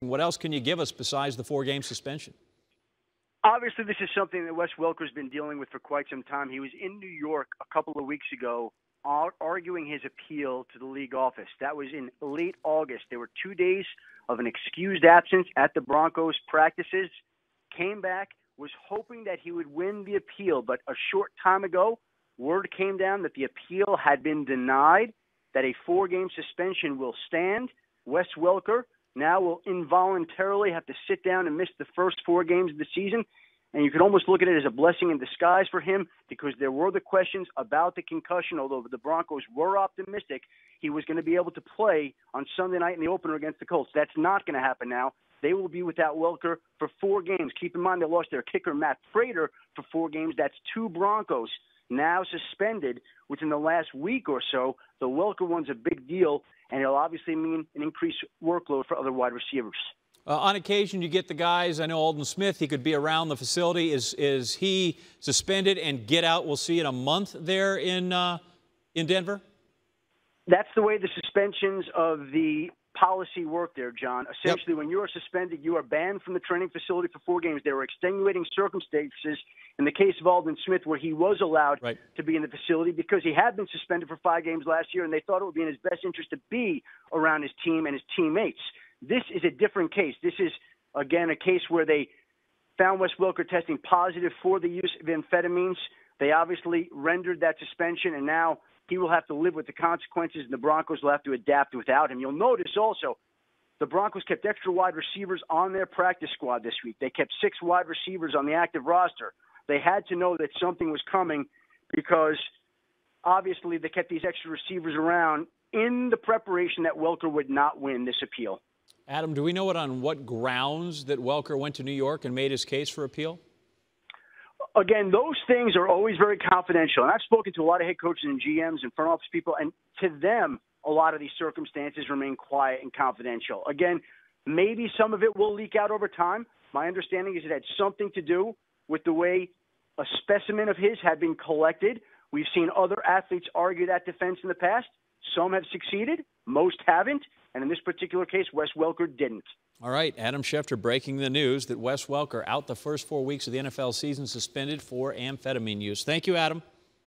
What else can you give us besides the 4-game suspension? Obviously, this is something that Wes Welker's been dealing with for quite some time. He was in New York a couple of weeks ago arguing his appeal to the league office. That was in late August. There were 2 days of an excused absence at the Broncos practices. Came back, was hoping that he would win the appeal, but a short time ago, word came down that the appeal had been denied, that a 4-game suspension will stand. Wes Welker now will involuntarily have to sit down and miss the first 4 games of the season. And you could almost look at it as a blessing in disguise for him, because there were the questions about the concussion, although the Broncos were optimistic he was going to be able to play on Sunday night in the opener against the Colts. That's not going to happen now. They will be without Welker for 4 games. Keep in mind they lost their kicker, Matt Prater, for 4 games. That's 2 Broncos now suspended within the last week or so. The Welker one's a big deal, and it'll obviously mean an increased workload for other wide receivers. On occasion, you get the guys. I know Aldon Smith, he could be around the facility. Is he suspended and get out? We'll see in a month there in Denver? That's the way the suspensions of the policy work there, John. Essentially, when you are suspended, you are banned from the training facility for 4 games. There were extenuating circumstances in the case of Aldon Smith where he was allowed to be in the facility because he had been suspended for 5 games last year, and they thought it would be in his best interest to be around his team and his teammates. This is a different case. This is, again, a case where they found Wes Welker testing positive for the use of amphetamines. They obviously rendered that suspension, and now he will have to live with the consequences, and the Broncos will have to adapt without him. You'll notice also the Broncos kept extra wide receivers on their practice squad this week. They kept 6 wide receivers on the active roster. They had to know that something was coming because obviously they kept these extra receivers around in the preparation that Welker would not win this appeal. Adam, do we know on what grounds that Welker went to New York and made his case for appeal? Again, those things are always very confidential. And I've spoken to a lot of head coaches and GMs and front office people, and to them, a lot of these circumstances remain quiet and confidential. Again, maybe some of it will leak out over time. My understanding is it had something to do with the way a specimen of his had been collected. We've seen other athletes argue that defense in the past. Some have succeeded. Most haven't. And in this particular case, Wes Welker didn't. All right, Adam Schefter breaking the news that Wes Welker out the first 4 weeks of the NFL season, suspended for amphetamine use. Thank you, Adam.